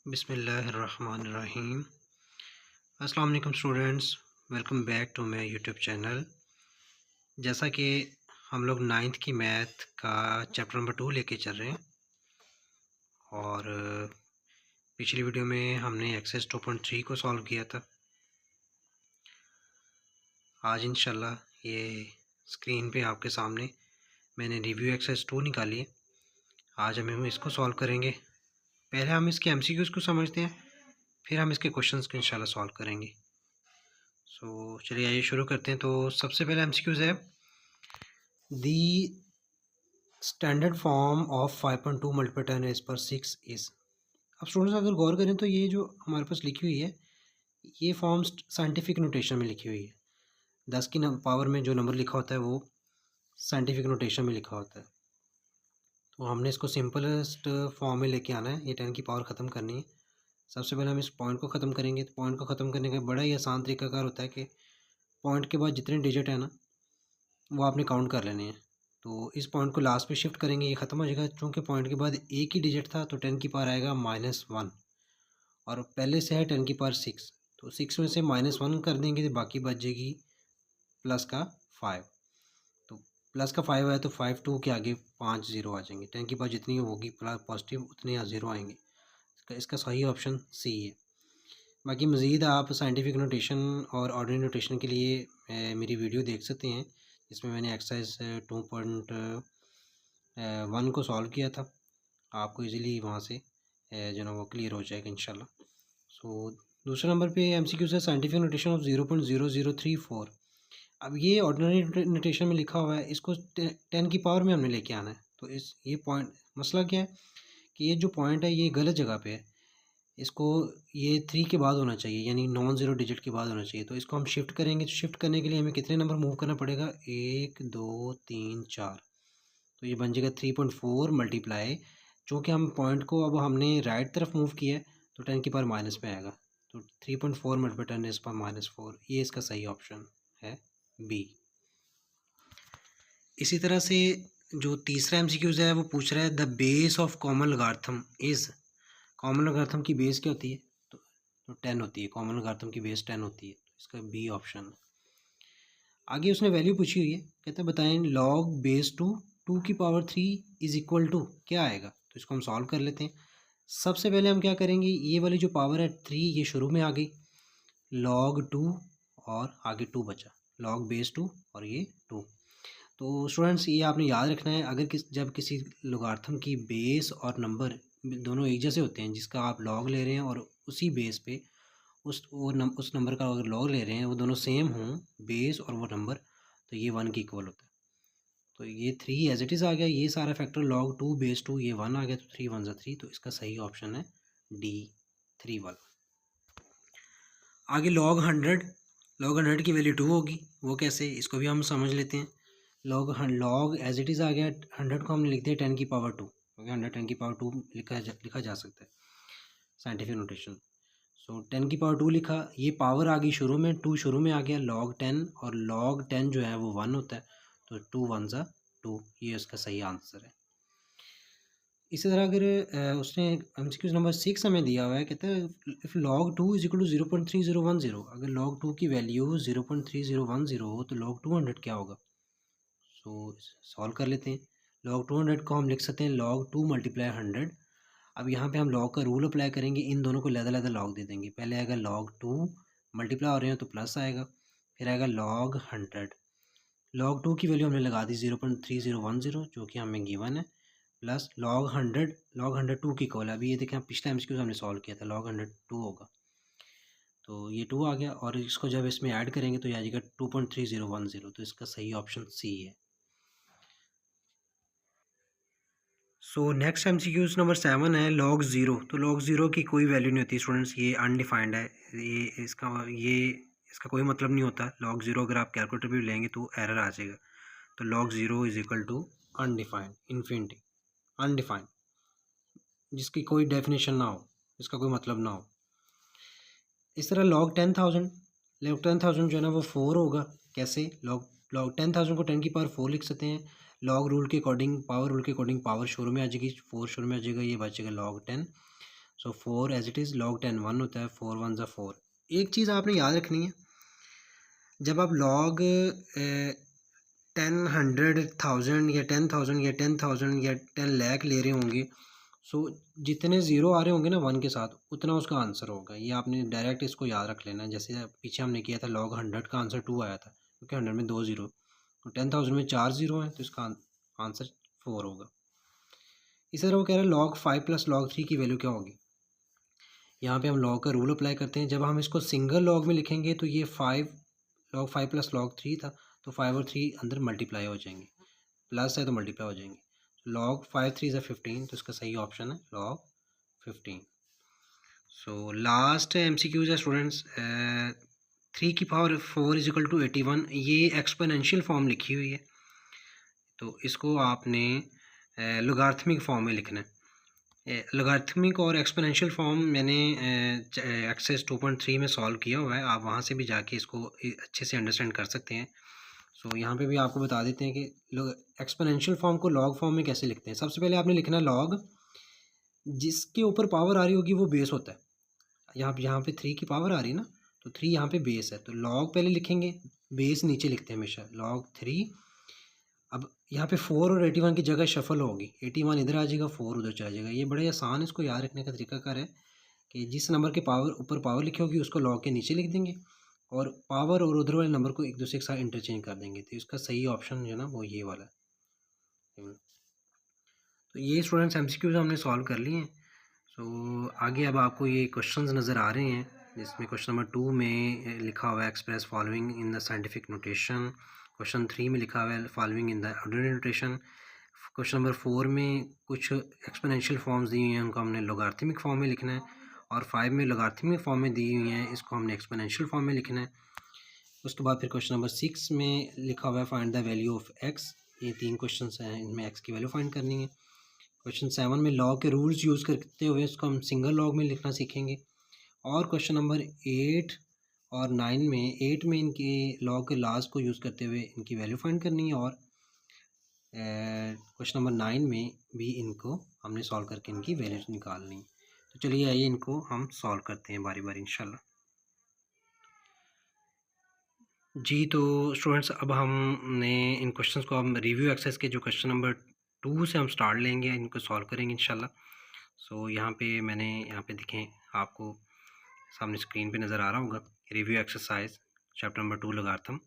बिस्मिल्लाहिर्रहमानिर्रहीम। अस्सलाम वालेकुम students, welcome back to my YouTube channel. जैसा कि हम लोग नाइन्थ की मैथ का चैप्टर नंबर 2 लेके चल रहे हैं और पिछली वीडियो में हमने एक्सरसाइज 2.3 को सॉल्व किया था। आज इंशाल्लाह ये स्क्रीन पे आपके सामने मैंने रिव्यू एक्सरसाइज 2 निकाली है। आज हम इसको सॉल्व करेंगे। पहले हम इसके MCQs को समझते हैं, फिर हम इसके क्वेश्चंस को इंशाल्लाह सॉल्व करेंगे। चलिए आइए शुरू करते हैं। तो सबसे पहले MCQs है, the standard form of 5.2 multiply 10 raise पर 6 इज़। अब स्टूडेंट्स अगर गौर करें तो ये जो हमारे पास लिखी हुई है ये फॉर्म साइंटिफिक नोटेशन में लिखी हुई है। 10 की पावर में जो नंबर लिखा होता है वो साइंटिफिक नोटेशन में लिखा होता है। तो हमने इसको सिंपलेस्ट फॉर्म में लेके आना है। ये 10 की पावर ख़त्म करनी है। सबसे पहले हम इस पॉइंट को ख़त्म करेंगे। तो पॉइंट को ख़त्म करने का बड़ा ही आसान तरीकाकार होता है कि पॉइंट के बाद जितने डिजिट है ना वो आपने काउंट कर लेने हैं। तो इस पॉइंट को लास्ट पे शिफ्ट करेंगे, ये ख़त्म हो जाएगा। चूँकि पॉइंट के बाद एक ही डिजिट था तो 10 की पावर आएगा -1 और पहले से है 10 की पावर 6, तो 6 में से -1 कर देंगे तो बाकी बच जाएगी प्लस का 5। तो प्लस का 5 आया तो 5 2 के आगे 5 0 आ जाएंगे। 10 की पावर जितनी होगी प्लस पॉजिटिव उतने यहाँ 0 आएंगे। इसका सही ऑप्शन सी है। बाकी मज़ीद आप साइंटिफिक नोटेशन और ऑर्डिनरी नोटेशन के लिए मेरी वीडियो देख सकते हैं, जिसमें मैंने एक्सरसाइज 2.1 को सॉल्व किया था। आपको इजीली वहाँ से जो ना वो क्लियर हो जाएगा इंशाल्लाह। दूसरे नंबर पे MCQ है, साइंटिफिक नोटेशन ऑफ 0.0034। अब ये ऑर्डिनरी नोटेशन में लिखा हुआ है, इसको 10 की पावर में हमने लेके आना है। तो ये पॉइंट मसला क्या है कि ये जो पॉइंट है ये गलत जगह पे है। इसको ये 3 के बाद होना चाहिए, यानी नॉन ज़ीरो डिजिट के बाद होना चाहिए। तो इसको हम शिफ्ट करेंगे। तो शिफ्ट करने के लिए हमें कितने नंबर मूव करना पड़ेगा? 1 2 3 4। तो ये बन जाएगा 3.4 मल्टीप्लाई, चूँकि हम पॉइंट को अब हमने राइट तरफ मूव किया है तो 10 की पावर माइनस में आएगा। तो 3.4 मल्टीप्लाई 10 पर -4, ये इसका सही ऑप्शन है बी। इसी तरह से जो तीसरा MCQs है वो पूछ रहा है, the base of common logarithm is. Common logarithm की बेस क्या होती है? तो 10 होती है। कॉमन लॉगरिथम की बेस 10 होती है। इसका बी ऑप्शन। आगे उसने वैल्यू पूछी हुई है, कहता है बताएं लॉग बेस 2 की पावर 3 इज इक्वल टू क्या आएगा। तो इसको हम सॉल्व कर लेते हैं। सबसे पहले हम क्या करेंगे, ये वाली जो पावर है 3 ये शुरू में आ गई, log 2 और आगे 2 बचा, log बेस 2 और ये 2। तो स्टूडेंट्स ये आपने याद रखना है, अगर जब किसी लॉगरिथम की बेस और नंबर दोनों एक जैसे होते हैं, जिसका आप लॉग ले रहे हैं और उसी बेस पे उस नंबर का अगर लॉग ले रहे हैं, वो दोनों सेम हों बेस और वो नंबर, तो ये 1 के इक्वल होता है। तो ये 3 एज इट इज़ आ गया, ये सारा फैक्टर log 2 बेस 2 ये 1 आ गया, तो 3 1 3। तो इसका सही ऑप्शन है डी 3 वाला। आगे log 100 की वैल्यू 2 होगी, वो कैसे, इसको भी हम समझ लेते हैं। log एज इट इज़ आ गया, 100 को हम लिखते हैं 10 की पावर 2, क्योंकि 100 10 की पावर 2 लिखा जा सकता है साइंटिफिक नोटेशन। 10 की पावर 2 लिखा, ये पावर आ गई शुरू में, 2 शुरू में आ गया, log 10 और log 10 जो है वो 1 होता है, तो 2 1 2, ये उसका सही आंसर है। इसी तरह अगर उसने MCQ नंबर 6 हमें दिया हुआ है, कहता है if log 2 is equal to 0.3010, अगर log 2 की वैल्यू 0.3010 हो तो log 200 क्या होगा। सॉल्व कर लेते हैं। log 200 को हम लिख सकते हैं log 2 मल्टीप्लाई 100। अब यहाँ पे हम log का रूल अप्लाई करेंगे, इन दोनों को लहदा log दे देंगे। पहले आएगा log 2 मल्टीप्लाई हो रहे हैं तो प्लस आएगा, फिर आएगा log 100। log 2 की वैल्यू हमने लगा दी 0.3010 जो कि हमें गिवन है, प्लस log 100 2 की कॉल। अभी ये देखें पिछला MCQ हमने सॉल्व किया था, log 100 2 होगा, तो ये 2 आ गया और इसको जब इसमें ऐड करेंगे तो ये आ जाएगा 2.3010। तो इसका सही ऑप्शन सी है। नेक्स्ट MCQ नंबर 7 है log 0। तो log 0 की कोई वैल्यू नहीं होती स्टूडेंट्स, ये अनडिफाइंड है, इसका कोई मतलब नहीं होता। log 0 अगर आप कैलकुलेटर भी लेंगे तो एरर आ जाएगा। तो log 0 is equal to undefined, infinity, undefined, जिसकी कोई डेफिनेशन ना हो, इसका कोई मतलब ना हो। इस तरह log 10,000 जो है ना वो 4 होगा। कैसे? log 10,000 को 10 की पावर 4 लिख सकते हैं। लॉग रूल के अकॉर्डिंग, पावर रूल के अकॉर्डिंग पावर शुरू में आ जाएगी, 4 शुरू में आ जाएगा, ये बचेगा log 10। So 4 as it is, log 10 1 होता है, 4 1 ज़ा 4। एक चीज़ आपने याद रखनी है, जब आप log 10 100 1000 या 10,000 या 10,000 या 10 लाख ले रहे होंगे, सो जितने ज़ीरो आ रहे होंगे ना 1 के साथ, उतना उसका आंसर होगा। ये आपने डायरेक्ट इसको याद रख लेना है। जैसे पीछे हमने किया था log 100 का आंसर 2 आया था, क्योंकि 100 में 2 ज़ीरो, तो 10,000 में 4 ज़ीरो हैं, तो इसका आंसर 4 होगा। इसी तरह वो कह रहा है log 5 प्लस log 3 की वैल्यू क्या होगी। यहाँ पे हम log का रूल अप्लाई करते हैं। जब हम इसको सिंगल log में लिखेंगे तो ये 5 log 5 प्लस log 3 था, तो 5 और 3 अंदर मल्टीप्लाई हो जाएंगे, प्लस है तो मल्टीप्लाई हो जाएंगे। log 5 3 ज़ा 15, तो इसका सही ऑप्शन है log 15। सो लास्ट MCQ है स्टूडेंट्स, 3 की पावर 4 इज इक्वल टू 81, ये एक्सपोनेंशियल फॉर्म लिखी हुई है, तो इसको आपने लोगार्थमिक फॉर्म में लिखना है। लोगारिथमिक और एक्सपोनेंशियल फॉर्म मैंने एक्सेस 2.3 में सॉल्व किया हुआ है, आप वहाँ से भी जाके इसको अच्छे से अंडरस्टैंड कर सकते हैं। सो यहाँ पे भी आपको बता देते हैं कि एक्सपोनेंशियल फॉर्म को लॉग फॉर्म में कैसे लिखते हैं। सबसे पहले आपने लिखना है लॉग, जिसके ऊपर पावर आ रही होगी वो बेस होता है। यहाँ पे 3 की पावर आ रही है ना, तो 3 यहाँ पे बेस है, तो लॉग पहले लिखेंगे, बेस नीचे लिखते हैं हमेशा, log 3। अब यहाँ पे 4 और 81 की जगह शफल होगी, 81 इधर आ जाएगा, 4 उधर चला जाएगा। ये बड़े आसान, इसको याद रखने का तरीकाकार है कि जिस नंबर के ऊपर पावर लिखी होगी उसको log के नीचे लिख देंगे, और पावर और उधर वाले नंबर को एक दूसरे के साथ इंटरचेंज कर देंगे। तो इसका सही ऑप्शन जो है ना वो ये वाला है। तो ये स्टूडेंट्स MCQs हमने सॉल्व कर लिए हैं। सो आगे अब आपको ये क्वेश्चंस नज़र आ रहे हैं, जिसमें क्वेश्चन नंबर 2 में लिखा हुआ है express following in the scientific notation. Question 3 में लिखा हुआ है following in the ordinary notation. Question number 4 में कुछ एक्सपोनेंशियल फॉर्म्स दी हुई हैं, उनको हमने लोगारिथमिक फॉर्म में लिखना है, और 5 में लोगारिथमिक फॉर्म में दी हुई हैं, इसको हमने एक्सपोनेंशियल फॉर्म में लिखना है। उसके बाद फिर क्वेश्चन नंबर 6 में लिखा हुआ है find the value of x. ये 3 क्वेश्चन हैं, इनमें एक्स की वैल्यू फाइंड करनी है। क्वेश्चन 7 में लॉग के रूल्स यूज़ करते हुए इसको हम सिंगल लॉग में लिखना सीखेंगे। और क्वेश्चन नंबर 8 और 9 में, 8 में इनके लॉग के लास्ट को यूज़ करते हुए इनकी वैल्यू फाइंड करनी है, और क्वेश्चन नंबर 9 में भी इनको हमने सॉल्व करके इनकी वैल्यूज निकालनी है। तो चलिए आइए इनको हम सॉल्व करते हैं बारी बारी इंशाल्लाह। जी तो स्टूडेंट्स, अब हमने इन क्वेश्चंस को हम रिव्यू एक्सरसाइज के जो क्वेश्चन नंबर 2 से हम स्टार्ट लेंगे, इनको सॉल्व करेंगे इंशाल्लाह। सो यहाँ पे देखें, आपको सामने स्क्रीन पे नज़र आ रहा होगा review exercise chapter number 2 logarithm.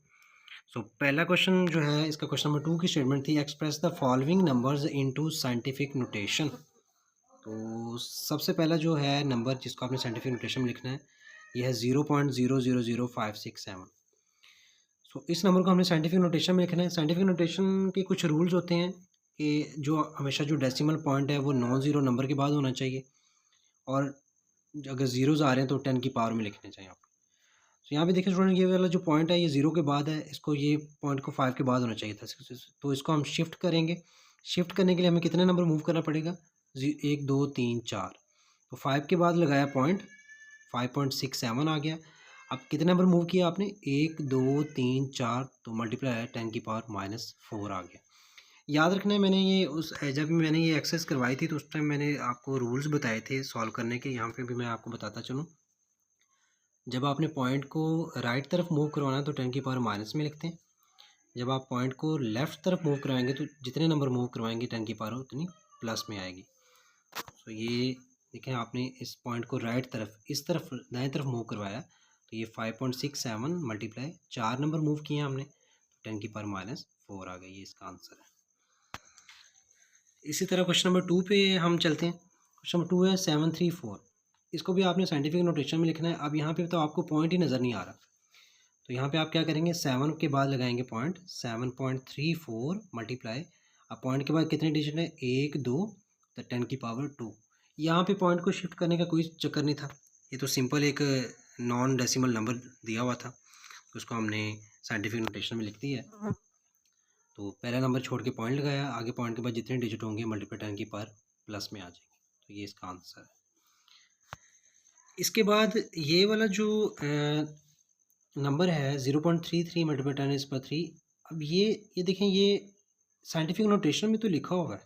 So पहला क्वेश्चन जो है, इसका क्वेश्चन नंबर 2 की स्टेटमेंट थी express the following numbers into scientific notation. तो सबसे पहला जो है नंबर जिसको आपने साइंटिफिक नोटेशन में लिखना है, यह है 0.000567। सो इस नंबर को हमने साइंटिफिक नोटेशन में लिखना है। साइंटिफिक नोटेशन के कुछ रूल्स होते हैं कि जो हमेशा जो डेसिमल पॉइंट है वो नॉन ज़ीरो नंबर के बाद होना चाहिए, और अगर ज़ीरोज़ आ रहे हैं तो 10 की पावर में लिखने चाहिए आपको। तो यहाँ पे देखिए स्टूडेंट, ये वाला जो पॉइंट है ये 0 के बाद है, इसको ये पॉइंट को 5 के बाद होना चाहिए था, तो इसको हम शिफ्ट करेंगे। शिफ्ट करने के लिए हमें कितने नंबर मूव करना पड़ेगा, 1 2 3 4, तो 5 के बाद लगाया पॉइंट, 5.67 आ गया। अब कितने नंबर मूव किया आपने, 1 2 3 4, तो मल्टीप्लाई है 10 की पावर -4 आ गया। याद रखना है, मैंने ये जब मैंने ये एक्सरसाइज करवाई थी तो उस टाइम मैंने आपको रूल्स बताए थे सॉल्व करने के, यहाँ पे भी मैं आपको बताता चलूँ। जब आपने पॉइंट को राइट तरफ मूव करवाना है तो 10 की पावर माइनस में लिखते हैं। जब आप पॉइंट को लेफ़्ट तरफ मूव करवाएंगे तो जितने नंबर मूव करवाएंगे 10 की पावर उतनी प्लस में आएगी। तो ये देखें, आपने इस पॉइंट को राइट तरफ, इस तरफ दाएं तरफ मूव करवाया, तो ये 5.67 मल्टीप्लाई 4 नंबर मूव किए हमने, 10 की पावर -4 आ गई। ये इसका आंसर है। इसी तरह क्वेश्चन नंबर 2 पे हम चलते हैं। क्वेश्चन नंबर 2 है 734। इसको भी आपने साइंटिफिक नोटेशन में लिखना है। अब यहाँ पे तो आपको पॉइंट ही नज़र नहीं आ रहा, तो यहाँ पे आप क्या करेंगे, 7 के बाद लगाएंगे पॉइंट, 7.34 मल्टीप्लाई, अब पॉइंट के बाद कितने डिजिट है, 1 2, तो 10 की पावर 2। यहाँ पे पॉइंट को शिफ्ट करने का कोई चक्कर नहीं था, ये तो सिंपल एक नॉन डेसिमल नंबर दिया हुआ था, तो उसको हमने साइंटिफिक नोटेशन में लिख दिया है। तो पहला नंबर छोड़ के पॉइंट लगाया, आगे पॉइंट के बाद जितने डिजिट होंगे मल्टीप्लाई 10 की पावर प्लस में आ जाएंगे, तो ये इसका आंसर है। इसके बाद ये वाला जो नंबर है 0.33 मल्टीप्लाई 10⁻3। अब ये देखें, ये साइंटिफिक नोटेशन में तो लिखा होगा,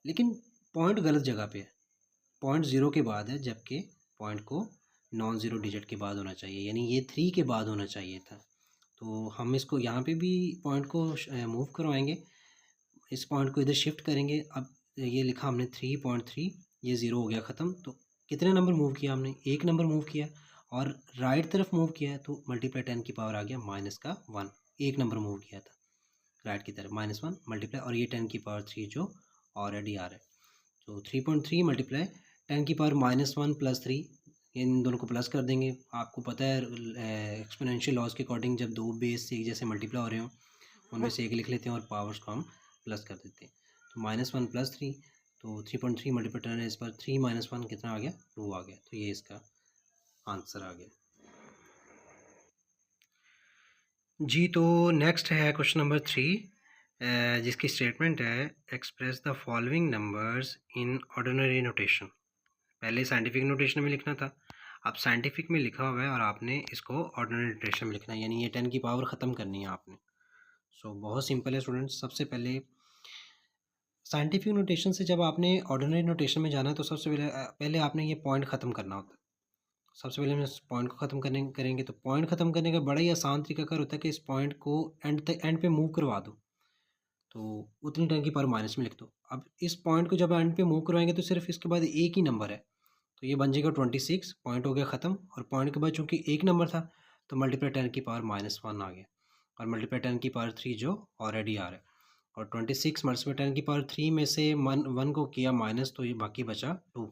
लेकिन पॉइंट गलत जगह पे है। पॉइंट ज़ीरो के बाद है, जबकि पॉइंट को नॉन ज़ीरो डिजिट के बाद होना चाहिए, यानी ये 3 के बाद होना चाहिए था। तो हम इसको यहाँ पे भी पॉइंट को मूव करवाएंगे, इस पॉइंट को इधर शिफ्ट करेंगे। अब ये लिखा हमने 3.3, ये ज़ीरो हो गया ख़त्म। तो कितने नंबर मूव किया हमने? एक नंबर मूव किया, और राइट तरफ मूव किया है तो मल्टीप्लाई 10 की पावर आ गया -1। एक नंबर मूव किया था राइट की तरफ, -1 मल्टीप्लाई, और ये 10 की पावर 3 जो ऑलरेडी आ रहा है। तो 3.3 मल्टीप्लाई 10 की पावर -1 + 3, इन दोनों को प्लस कर देंगे। आपको पता है एक्सपोनेंशियल लॉज के अकॉर्डिंग जब दो बेस एक जैसे मल्टीप्लाई हो रहे हो उनमें से एक लिख लेते हैं और पावर्स को हम प्लस कर देते हैं। तो -1 + 3, तो 3.3 मल्टीप्लाई 10 इस पर 3 - 1 कितना आ गया? 2 आ गया। तो ये इसका आंसर आ गया जी। तो नेक्स्ट है क्वेश्चन नंबर 3, जिसकी स्टेटमेंट है express the following numbers in ordinary notation. पहले साइंटिफिक नोटेशन में लिखना था, अब साइंटिफिक में लिखा हुआ है और आपने इसको ऑर्डिनरी नोटेशन में लिखना है, यानी ये 10 की पावर ख़त्म करनी है आपने। सो बहुत सिंपल है स्टूडेंट्स। सबसे पहले साइंटिफिक नोटेशन से जब आपने ऑर्डिनरी नोटेशन में जाना है तो सबसे पहले आपने ये पॉइंट ख़त्म करना होता है। सबसे पहले हम इस पॉइंट को ख़त्म करेंगे। तो पॉइंट ख़त्म करने का बड़ा ही आसान तरीका कर होता है कि इस पॉइंट को एंड पे मूव करवा दो, तो उतनी 10 की पावर माइनस में लिख दो। अब इस पॉइंट को जब एंड पे मूव करवाएंगे तो सिर्फ इसके बाद एक ही नंबर है, तो ये बन जाएगा 26। पॉइंट हो गया ख़त्म, और पॉइंट के बाद चूँकि एक नंबर था तो मल्टीप्लाई 10 की पावर -1 आ गया, और मल्टीप्लाई 10 की पावर 3 जो ऑलरेडी आ रहा है, और 26 मल्टीप्लाई 10 की पावर 3 में से 1 को किया माइनस, तो ये बाकी बचा 2।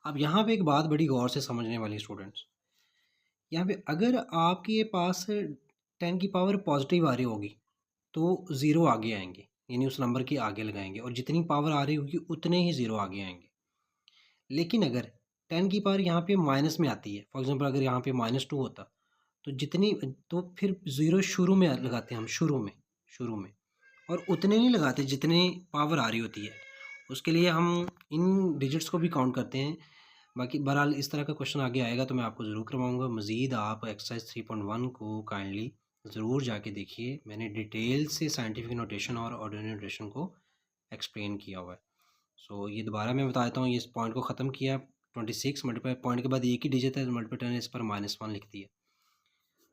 अब यहाँ पे एक बात बड़ी गौर से समझने वाली स्टूडेंट्स, यहाँ पे अगर आपके पास 10 की पावर पॉजिटिव आ रही होगी तो ज़ीरो आगे आएंगे, यानी उस नंबर के आगे लगाएंगे, और जितनी पावर आ रही होगी उतने ही ज़ीरो आगे आएंगे। लेकिन अगर 10 की पावर यहाँ पे माइनस में आती है, फॉर एग्जांपल अगर यहाँ पे -2 होता तो जितनी, तो फिर ज़ीरो शुरू में लगाते हैं हम, शुरू में, और उतने नहीं लगाते जितने पावर आ रही होती है। उसके लिए हम इन डिजिट्स को भी काउंट करते हैं। बाकी बहरहाल इस तरह का क्वेश्चन आगे आएगा तो मैं आपको ज़रूर करवाऊँगा। मज़ीद आप एक्सरसाइज 3.1 को काइंडली ज़रूर जाके देखिए, मैंने डिटेल से साइंटिफिक नोटेशन और ऑर्डिनरी नोटेशन को एक्सप्लेन किया हुआ है। सो ये दोबारा मैं बता देता हूँ, ये इस पॉइंट को ख़त्म किया, 26 मल्टीप्लाई पॉइंट के बाद एक ही डिजिट है, मल्टीप्लाई 10 इस पर -1 लिख दिया।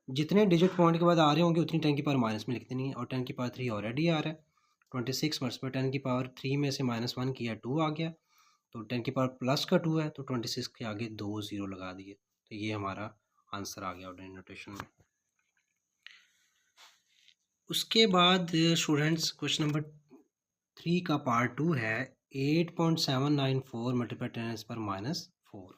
जितने डिजिट पॉइंट के बाद आ रहे होंगे उतनी 10 की पावर माइनस में लिख देनी है, और 10 की पावर 3 ऑलरेडी आ रहा है। 26 मल्टीप्लाई 10 की पावर 3 में से -1 किया, 2 आ गया। तो 10 की पावर प्लस का 2 है, तो 26 के आगे 2 ज़ीरो लगा दिए, तो ये हमारा आंसर आ गया ऑर्डिनरी नोटेशन में। उसके बाद स्टूडेंट्स क्वेश्चन नंबर 3 का पार्ट 2 है 8.794 मल्टीप्लाई 10 इस पर -4।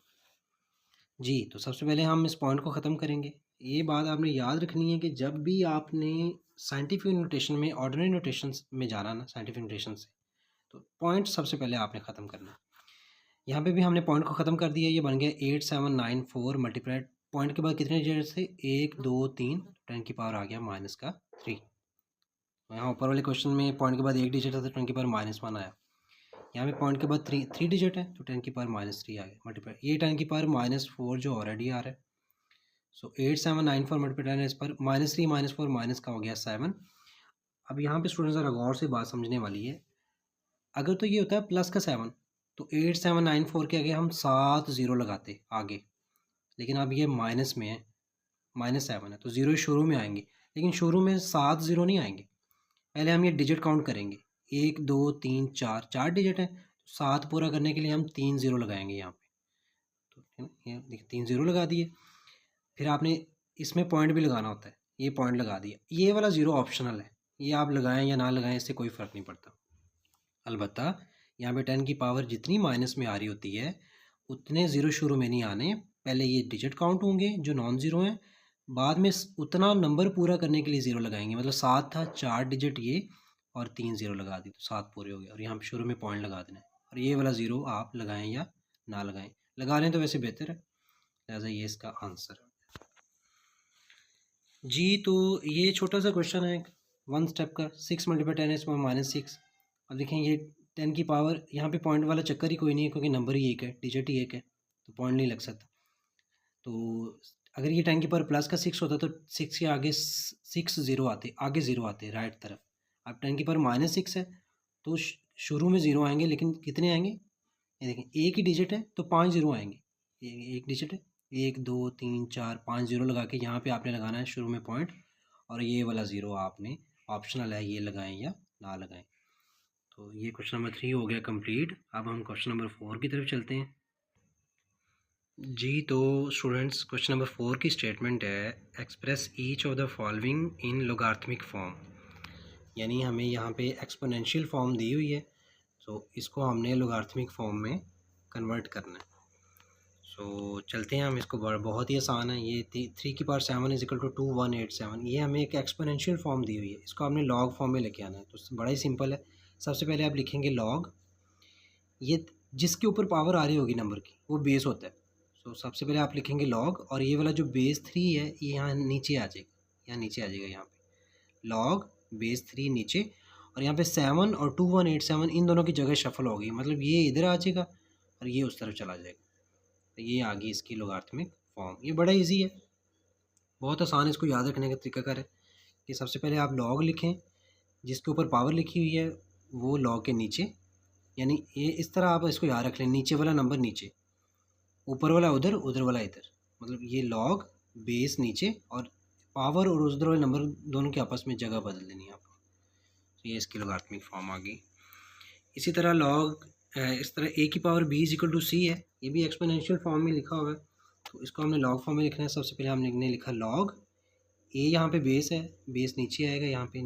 जी, तो सबसे पहले हम इस पॉइंट को ख़त्म करेंगे। ये बात आपने याद रखनी है कि जब भी आपने साइंटिफिक नोटेशन में ऑर्डिनरी नोटेशन में जाना ना, साइंटिफिक नोटेशन से, तो पॉइंट सबसे पहले आपने ख़त्म करना। यहाँ पे भी हमने पॉइंट को ख़त्म कर दिया, ये बन गया 8794 मल्टीप्लाई, पॉइंट के बाद कितने डिजिट थे? 1 2 3, 10 की पावर आ गया -3। यहाँ ऊपर वाले क्वेश्चन में पॉइंट के बाद एक डिजिट था तो 10 की पावर -1 आया। यहाँ पे पॉइंट के बाद थ्री डिजिट है तो 10 की पावर -3 आ गया मल्टीप्लाई, ये 10 की पावर -4 जो ऑलरेडी आ रहा है। सो 8794 मल्टीप्लाई 10 इस पर -3 -4 माइनस का हो गया 7। अब यहाँ पे स्टूडेंट ज़रा गौर से बात समझने वाली है, अगर तो ये होता है प्लस का 7 तो 8794 के आगे हम 7 ज़ीरो लगाते आगे, लेकिन अब ये माइनस में है, -7 है तो ज़ीरो शुरू में आएंगे, लेकिन शुरू में 7 ज़ीरो नहीं आएंगे। पहले हम ये डिजिट काउंट करेंगे, 1 2 3 4, 4 डिजिट है, 7 पूरा करने के लिए हम 3 ज़ीरो लगाएंगे यहाँ पे, तो ये देखिए 3 ज़ीरो लगा दिए। फिर आपने इसमें पॉइंट भी लगाना होता है, ये पॉइंट लगा दिया, ये वाला ज़ीरो ऑप्शनल है, ये आप लगाएं या ना लगाएं इससे कोई फ़र्क नहीं पड़ता। अलबत्ता यहाँ पे 10 की पावर जितनी माइनस में आ रही होती है उतने ज़ीरो शुरू में नहीं आने, पहले ये डिजिट काउंट होंगे जो नॉन ज़ीरो हैं, बाद में उतना नंबर पूरा करने के लिए ज़ीरो लगाएंगे। मतलब 7 था, 4 डिजिट ये और 3 ज़ीरो लगा दी तो 7 पूरे हो गए, और यहाँ शुरू में पॉइंट लगा देना है, और ये वाला ज़ीरो आप लगाएं या ना लगाएं, लगा लें तो वैसे बेहतर है, लिहाजा ये इसका आंसर है जी। तो ये छोटा सा क्वेश्चन है 1 स्टेप का, 6 मल्टीप्लाई 10 इस पर -6। अब देखें ये 10 की पावर, यहाँ पे पॉइंट वाला चक्कर ही कोई नहीं है क्योंकि नंबर ही एक है, डिजिट ही एक है, तो पॉइंट नहीं लग सकता। तो अगर ये 10 की पावर प्लस का 6 होता तो 6 के आगे 6 ज़ीरो आते, आगे ज़ीरो आते राइट तरफ। अब 10 की पावर -6 है तो शुरू में ज़ीरो आएंगे, लेकिन कितने आएंगे? ये देखें एक ही डिजिट है तो 5 ज़ीरो आएंगे, ये एक डिजिट है, 1 2 3 4 5 ज़ीरो लगा के यहाँ पे आपने लगाना है शुरू में पॉइंट, और ये वाला ज़ीरो आपने ऑप्शनल है ये लगाएं या ना लगाएं। तो ये क्वेश्चन नंबर 3 हो गया कंप्लीट। अब हम क्वेश्चन नंबर 4 की तरफ चलते हैं। जी तो स्टूडेंट्स क्वेश्चन नंबर 4 की स्टेटमेंट है express each of the following in logarithmic form, यानी हमें यहाँ पे एक्सपोनेंशियल फॉर्म दी हुई है, तो इसको हमने लोगार्थमिक फॉर्म में कन्वर्ट करना है। सो चलते हैं हम इसको, बहुत ही आसान है ये। 3⁻7 इज इक्वल टू 2187, ये हमें एक एक्सपोनेंशियल फॉर्म दी हुई है, इसको हमने लॉग फॉर्म में लेके आना है। तो बड़ा ही सिंपल है, सबसे पहले आप लिखेंगे लॉग, ये जिसके ऊपर पावर आ रही होगी नंबर की वो बेस होता है। सो सबसे पहले आप लिखेंगे लॉग, और ये वाला जो बेस 3 है ये यहाँ नीचे आ जाएगा, यहाँ नीचे आ जाएगा, यहाँ पे लॉग बेस 3 नीचे, और यहाँ पे 7 और 2187 इन दोनों की जगह शफल होगी, मतलब ये इधर आ जाएगा और ये उस तरफ चला जाएगा। तो ये आ गई इसकी लोगार्थमिक फॉर्म। ये बड़ा इजी है, बहुत आसान है, इसको याद रखने का तरीकाकार है कि सबसे पहले आप लॉग लिखें, जिसके ऊपर पावर लिखी हुई है वो लॉग के नीचे, यानी ये इस तरह आप इसको याद रख लें, नीचे वाला नंबर नीचे, ऊपर वाला उधर, उधर वाला इधर, मतलब ये लॉग बेस नीचे और पावर और उधर वाले नंबर दोनों के आपस में जगह बदल देनी है आपको। तो ये इसकी लोगार्थमिक फॉर्म आ गई। इसी तरह लॉग इस तरह a की power b is equal to c है, ये भी एक्सपोनेंशियल फॉर्म में लिखा हुआ है, तो इसको हमने लॉग फॉर्म में लिखना है। सबसे पहले हमने लिखा लॉग a, यहाँ पे बेस है, बेस नीचे आएगा, यहाँ पे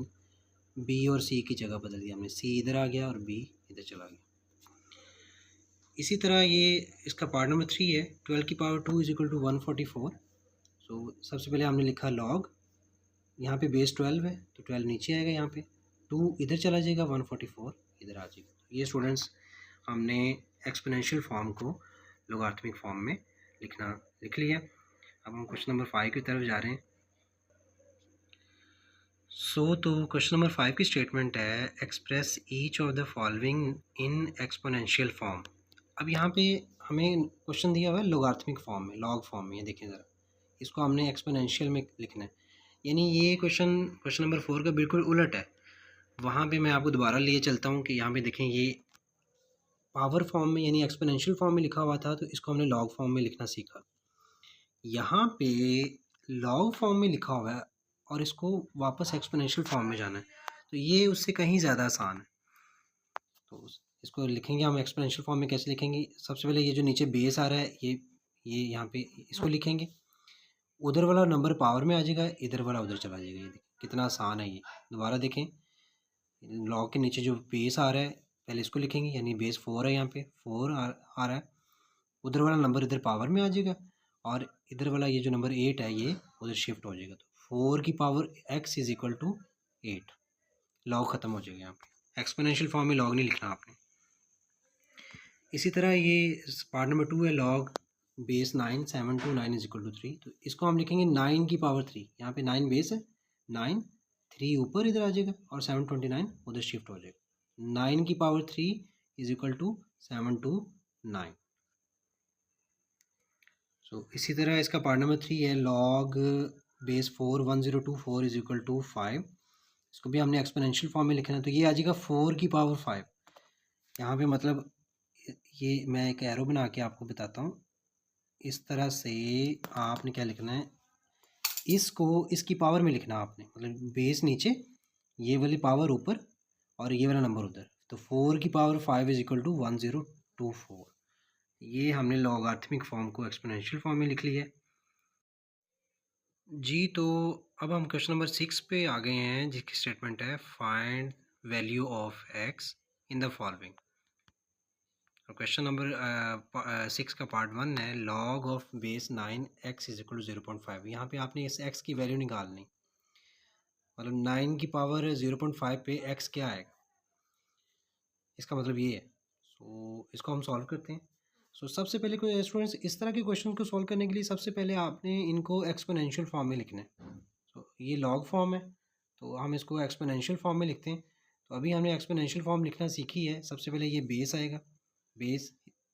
b और c की जगह बदल दी हमने, c इधर आ गया और b इधर चला गया। इसी तरह ये इसका पार्ट नंबर 3 है, 12 की पावर 2 इज इक्वल टू 144। सो सबसे पहले हमने लिखा लॉग, यहाँ पे बेस 12 है तो 12 नीचे आएगा, यहाँ पे 2 इधर चला जाएगा, 144 इधर आ जाएगा। ये स्टूडेंट्स हमने एक्सपोनेंशियल फॉर्म को लोगार्थमिक फॉर्म में लिख लिया। अब हम क्वेश्चन नंबर 5 की तरफ जा रहे हैं। तो क्वेश्चन नंबर 5 की स्टेटमेंट है express each of the following in exponential form. अब यहाँ पे हमें क्वेश्चन दिया हुआ है लोगार्थमिक फॉर्म में, लॉग फॉर्म में, ये देखें ज़रा, इसको हमने एक्सपोनेंशियल में लिखना है, यानी ये क्वेश्चन नंबर 4 का बिल्कुल उलट है। वहाँ पे मैं आपको दोबारा लिए चलता हूँ कि यहाँ पे देखें ये पावर फॉर्म में यानी एक्सपोनेंशियल फॉर्म में लिखा हुआ था, तो इसको हमने लॉग फॉर्म में लिखना सीखा। यहाँ पे लॉग फॉर्म में लिखा हुआ है और इसको वापस एक्सपोनेंशियल फॉर्म में जाना है, तो ये उससे कहीं ज़्यादा आसान है। तो इसको लिखेंगे हम एक्सपोनेंशियल फॉर्म में, कैसे लिखेंगे? सबसे पहले ये जो नीचे बेस आ रहा है ये यहाँ पे इसको लिखेंगे, उधर वाला नंबर पावर में आ जाएगा, इधर वाला उधर चला जाएगा। ये कितना आसान है ये, दोबारा देखें, लॉग के नीचे जो बेस आ रहा है पहले इसको लिखेंगे, यानी बेस 4 है, यहाँ पे 4 आ रहा है, उधर वाला नंबर इधर पावर में आ जाएगा, और इधर वाला ये जो नंबर 8 है ये उधर शिफ्ट हो जाएगा। तो 4 की power x is equal to 8, log ख़त्म हो जाएगा। यहाँ पे एक्सपोनेंशियल फॉर्म में लॉग नहीं लिखना आपने। इसी तरह ये पार्ट नंबर 2 है, log base 9 7 2 9 is equal to 3, तो इसको हम लिखेंगे 9 की पावर 3, यहाँ पे 9 बेस है, 9 3 ऊपर इधर आ जाएगा और 729 उधर शिफ्ट हो जाएगा। 9 की power 3 is equal to 729। So इसी तरह इसका पार्ट नंबर 3 है, log base 4 1024 is equal to 5, इसको भी हमने एक्सपोनेंशियल फॉर्म में लिखना है, तो ये आ जाएगा 4 की पावर 5। यहाँ पे मतलब ये मैं एक एरो बना के आपको बताता हूँ, इस तरह से आपने क्या लिखना है, इसको इसकी पावर में लिखना है आपने, मतलब बेस नीचे, ये वाली पावर ऊपर और ये वाला नंबर उधर, तो 4 की पावर 5 इज इक्वल टू 1024। ये हमने लॉगरिथमिक फॉर्म को एक्सपोनेंशियल फॉर्म में लिख लिया है। जी तो अब हम क्वेश्चन नंबर 6 पे आ गए हैं, जिसकी स्टेटमेंट है find value of x in the following. Question number 6 का पार्ट 1 है, log of base 9 x is equal to 0.5। यहाँ पे आपने इस x की वैल्यू निकालनी, मतलब 9 की पावर 0.5 पे x क्या आएगा, इसका मतलब ये है। इसको हम सॉल्व करते हैं। सबसे पहले कोई स्टूडेंट्स इस तरह के क्वेश्चन को सॉल्व करने के लिए सबसे पहले आपने इनको एक्सपोनेंशियल फॉर्म में लिखना है। ये लॉग फॉर्म है तो हम इसको एक्सपोनेंशियल फॉर्म में लिखते हैं। तो अभी हमने एक्सपोनेंशियल फॉर्म लिखना सीखी है। सबसे पहले ये बेस आएगा, बेस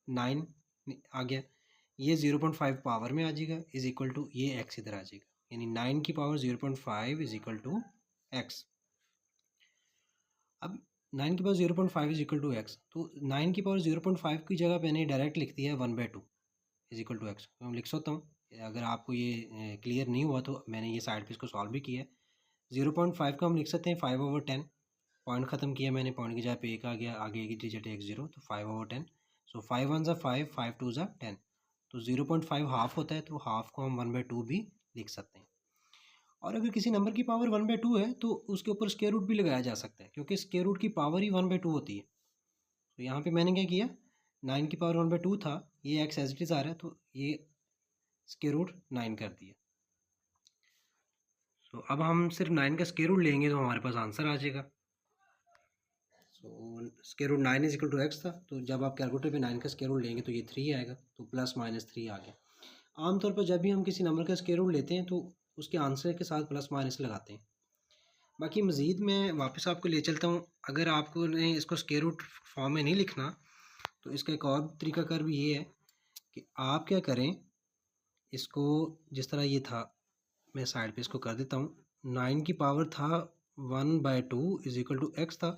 9 आ गया, ये 0.5 पावर में आ जाएगा, इज इक्वल टू ये एक्स इधर आ जाएगा, यानी 9 की power 0.5 is equal to x. अब 9 की power 0.5 is equal to x, तो 9 की पावर 0.5 की जगह मैंने डायरेक्ट लिख दिया है 1/2 इज इक्वल टू एक्स। तो मैं लिख सकता हूँ, अगर आपको ये क्लियर नहीं हुआ तो मैंने ये साइड पे इसको सॉल्व भी किया है। 0.5 को हम लिख सकते हैं 5/10, पॉइंट ख़त्म किया मैंने, पॉइंट की जगह पे एक आ गया, आगे एक डिजिट एक 0, तो 5/10। सो 5 1 ज़ा 5, 5 2 ज़ा 10, तो 0.5 हाफ होता है, तो हाफ को हम 1/2 भी लिख सकते हैं। और अगर किसी नंबर की पावर 1/2 है तो उसके ऊपर स्क्वायर रूट भी लगाया जा सकता है, क्योंकि स्क्वायर रूट की पावर ही 1/2 होती है। तो यहाँ पे मैंने क्या किया, 9 की पावर 1/2 था, ये एक्स एज इट इज़ आ रहा है, तो ये स्क्वायर रूट 9 कर दिया। तो अब हम सिर्फ 9 का स्क्वायर रूट लेंगे तो हमारे पास आंसर आ जाएगा। So square root 9 is equal to x था, तो जब आप कैलकुलेटर पे 9 का स्क्वायर रूट लेंगे तो ये 3 आएगा, तो प्लस माइनस 3 आ गया। आमतौर पर जब भी हम किसी नंबर का स्क्वायर रूट लेते हैं तो उसके आंसर के साथ प्लस माइनस लगाते हैं। बाकी मज़ीद मैं वापस आपको ले चलता हूँ, अगर आपको ने इसको स्क्वायर रूट फॉर्म में नहीं लिखना तो इसका एक और तरीकाकार भी ये है कि आप क्या करें, इसको जिस तरह ये था, मैं साइड पे इसको कर देता हूँ। 9 की पावर था 1/2 इज इक्वल टू एक्स था,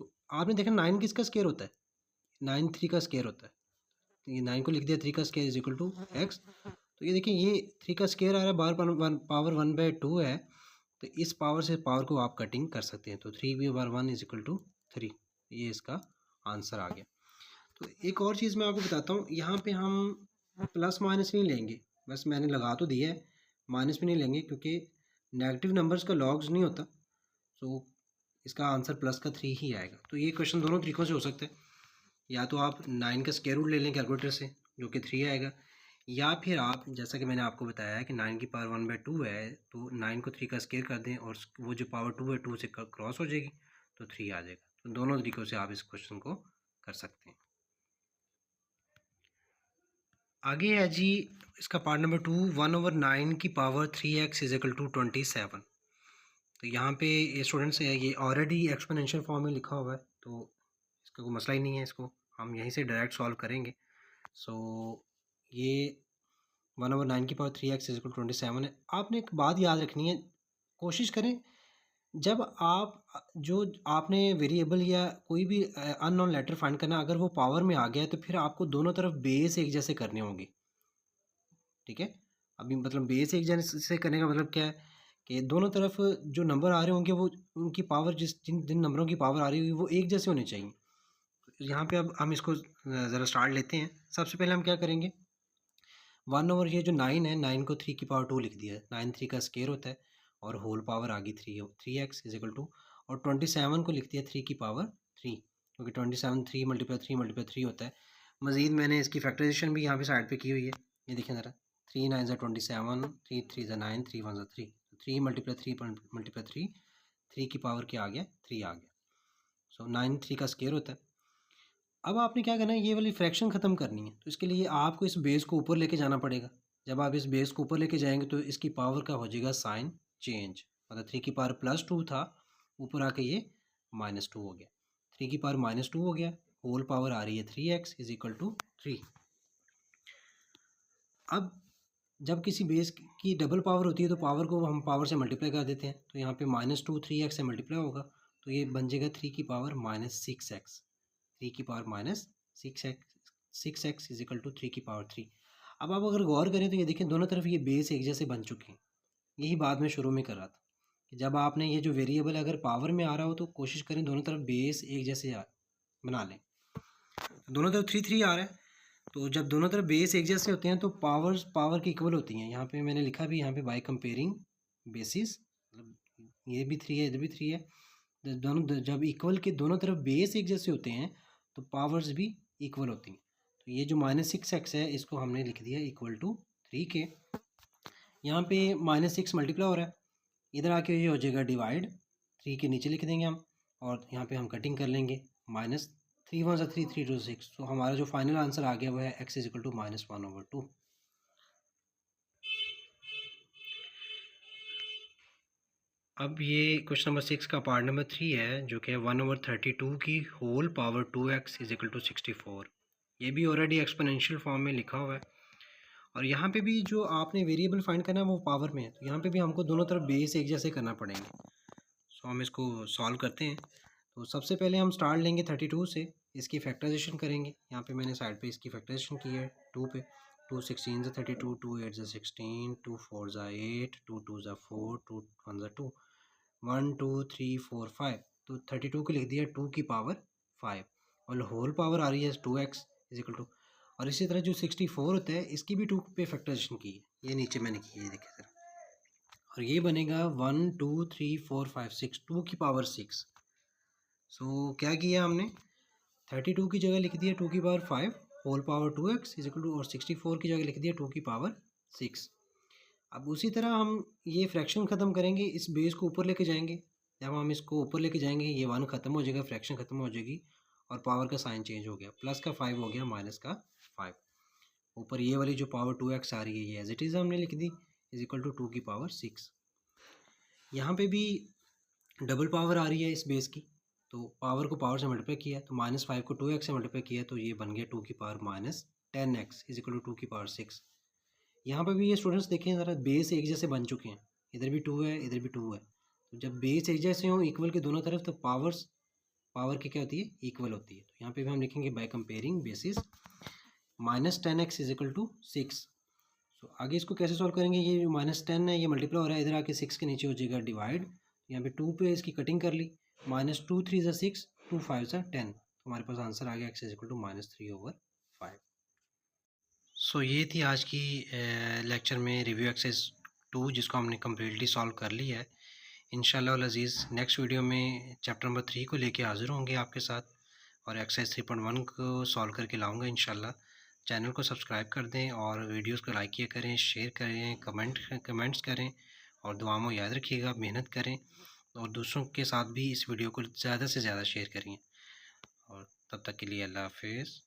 तो आपने देखा 9 किसका स्क्वायर होता है, 9 3 का स्क्वायर होता है, तो ये 9 को लिख दिया 3 का square is equal to x. तो ये देखिए ये 3 का स्क्वायर आ रहा है, बार पावर 1/2 है, तो इस पावर से पावर को आप कटिंग कर सकते हैं, तो 3/1 इज इक्वल टू 3, ये इसका आंसर आ गया। तो एक और चीज़ मैं आपको बताता हूँ, यहाँ पे हम प्लस माइनस नहीं लेंगे, बस मैंने लगा तो दिया है, माइनस भी नहीं लेंगे क्योंकि नेगेटिव नंबर्स का लॉग्स नहीं होता, तो इसका आंसर प्लस का 3 ही आएगा। तो ये क्वेश्चन दोनों तरीक़ों से हो सकता है, या तो आप 9 का स्क्वायर रूट ले लें कैलकुलेटर से जो कि 3 आएगा, या फिर आप जैसा कि मैंने आपको बताया है कि 9 की पावर 1/2 है, तो 9 को 3 का स्क्वायर कर दें और वो जो पावर 2 है 2 से क्रॉस हो जाएगी, तो 3 आ जाएगा। तो दोनों तरीक़ों से आप इस क्वेश्चन को कर सकते हैं। आगे है जी इसका पार्ट नंबर 2, 1/9 की power 3x is equal to 27। तो यहाँ पे ये स्टूडेंट्स है, ये ऑलरेडी एक्सपोनेंशियल फॉर्म में लिखा हुआ है, तो इसका कोई मसला ही नहीं है, इसको हम यहीं से डायरेक्ट सॉल्व करेंगे। सो ये 1/9 की power 3x is equal to 27 है। आपने एक बात याद रखनी है, कोशिश करें जब आप जो आपने वेरिएबल या कोई भी अननोन लेटर फाइंड करना, अगर वो पावर में आ गया है तो फिर आपको दोनों तरफ बेस एक जैसे करने होंगे, ठीक है। अभी मतलब बेस एक जैसे करने का मतलब क्या है कि दोनों तरफ जो नंबर आ रहे होंगे वो उनकी पावर जिन जिन नंबरों की पावर आ रही होगी वो एक जैसे होने चाहिए। यहाँ पे अब हम इसको ज़रा स्टार्ट लेते हैं। सबसे पहले हम क्या करेंगे, 1 ओवर ये जो 9 है, 9 को 3 की पावर 2 लिख दिया है, 9 3 का स्क्वायर होता है और होल पावर आ गई 3x इज इक्वल टू, और 27 को लिख दिया 3 की पावर 3, क्योंकि 27 3 मल्टीप्लाई 3 मल्टीप्लाई 3 होता है। मज़ीद मैंने इसकी फैक्टराइजेशन भी यहाँ पे साइड पे की हुई है, ये देखें ज़रा, 3 9 ज़ा 27, 3 3 ज़ा 9, 3 1 ज़ा 3, 3 मल्टीप्लाई 3 मल्टीप्लाई 3, 3 की पावर क्या आ गया, 3 आ गया। सो 9 3 का स्क्वायर होता है। अब आपने क्या करना है, ये वाली फ्रैक्शन ख़त्म करनी है, तो इसके लिए आपको इस बेस को ऊपर लेके जाना पड़ेगा। जब आप इस बेस को ऊपर लेके जाएंगे तो इसकी पावर का हो जाएगा साइन चेंज, मतलब 3 की पावर +2 था, ऊपर आके ये -2 हो गया, 3 की पावर -2 हो गया, होल पावर आ रही है 3x इज इक्वल टू 3। अब जब किसी बेस की डबल पावर होती है तो पावर को हम पावर से मल्टीप्लाई कर देते हैं, तो यहाँ पे -2 3x से मल्टीप्लाई होगा, तो ये बन जाएगा 3 की पावर -6x, 3 की power -6x is equal to 3 की पावर 3। अब आप अगर गौर करें तो ये देखें दोनों तरफ ये बेस एक जैसे बन चुके हैं। यही बात मैं शुरू में कर रहा था कि जब आपने ये जो वेरिएबल अगर पावर में आ रहा हो तो कोशिश करें दोनों तरफ बेस एक जैसे बना लें। दोनों तरफ 3 3 आ रहा है, तो जब दोनों तरफ बेस एक जैसे होते हैं तो पावर की इक्वल होती हैं। यहाँ पे मैंने लिखा भी, यहाँ पे बाय कंपेयरिंग बेसिस, मतलब ये भी 3 है इधर भी 3 है, दोनों जब इक्वल के दोनों तरफ बेस एक जैसे होते हैं तो पावर्स भी इक्वल होती हैं। तो ये जो -6x है इसको हमने लिख दिया इक्वल टू 3 के, यहाँ पे -6 मल्टीप्लाई हो रहा है, इधर आके ये हो जाएगा डिवाइड, 3 के नीचे लिख देंगे हम, और यहाँ पे हम कटिंग कर लेंगे, -3 1 ज़ा 3 3 2 6, तो हमारा जो फाइनल आंसर आ गया वो है x इज इक्वल टू -1/2। अब ये क्वेश्चन नंबर 6 का पार्ट नंबर 3 है जो कि 1/32 की whole power 2x is equal to 64। ये भी ऑलरेडी एक्सपोनेंशियल फॉर्म में लिखा हुआ है, और यहाँ पे भी जो आपने वेरिएबल फाइंड करना है वो पावर में है, तो यहाँ पे भी हमको दोनों तरफ बेस एक जैसे करना पड़ेंगे। सो हम इसको सॉल्व करते हैं। तो सबसे पहले हम स्टार्ट लेंगे 32 से, इसकी फैक्टराइजेशन करेंगे। यहाँ पे मैंने साइड पे इसकी फैक्टराइजेशन की है 2 पे। 2 16 ज़ा 32, 2 8 ज़ा 16, 2 4 ज़ा 8, 2 2 ज़ा 4, 2 1 ज़ा 2, 1 2 3 4 5। तो 32 को लिख दिया 2 की पावर 5 और होल पावर आ रही है 2x इज इक्वल टू। और इसी तरह जो 64 होता है इसकी भी 2 पे फैक्टराइजेशन की है, ये नीचे मैंने की है, देखिए सर। और ये बनेगा 1 2 3 4 5 6, 2 की पावर 6। सो क्या किया हमने, 32 की जगह लिख दिया 2 की power 5 whole power 2x is equal to, और 64 की जगह लिख दिया 2 की पावर 6। अब उसी तरह हम ये फ्रैक्शन ख़त्म करेंगे, इस बेस को ऊपर लेके जाएंगे। जब हम इसको ऊपर लेके जाएंगे ये 1 ख़त्म हो जाएगा, फ्रैक्शन ख़त्म हो जाएगी और पावर का साइन चेंज हो गया, प्लस का 5 हो गया माइनस का 5। ऊपर ये वाली जो पावर 2x आ रही है ये एज इट इज़ हमने लिख दी इज इक्वल टू 2 की पावर 6। यहाँ पे भी डबल पावर आ रही है इस बेस की, तो पावर को पावर से मल्टीप्लाई किया तो -5 को 2x से मल्टीप्लाई किया तो ये बन गया 2 की power -10x is equal to 2 की पावर 6। यहाँ पे भी ये स्टूडेंट्स देखें ज़रा, बेस एक जैसे बन चुके हैं, इधर भी 2 है इधर भी 2 है। तो जब बेस एक जैसे हों इक्वल के दोनों तरफ तो पावर की क्या होती है, इक्वल होती है। तो यहाँ पे भी हम लिखेंगे by comparing basis -10x is equal to 6। So आगे इसको कैसे सॉल्व करेंगे, ये जो -10 है ये मल्टीप्लाई हो रहा है, इधर आके 6 के नीचे हो जाएगा डिवाइड। यहाँ पे 2 पे इसकी कटिंग कर ली, -2 3 ज़ा 6, 2 5 ज़ा 10, तो हमारे पास आंसर आ गया x इज इक्वल टू -3/5। सो ये थी आज की लेक्चर में रिव्यू एक्सरसाइज 2 जिसको हमने कम्प्लीटली सॉल्व कर लिया है। इंशाल्लाह अज़ीज़ नेक्स्ट वीडियो में चैप्टर नंबर 3 को लेके हाज़िर होंगे आपके साथ और एक्सरसाइज 3.1 को सॉल्व करके लाऊंगा इंशाल्लाह। चैनल को सब्सक्राइब कर दें और वीडियोस को लाइक किया करें, शेयर करें, कमेंट्स करें और दुआ में याद रखिएगा, मेहनत करें और दूसरों के साथ भी इस वीडियो को ज़्यादा से ज़्यादा शेयर करें। और तब तक के लिए अल्लाह हाफ़िज़।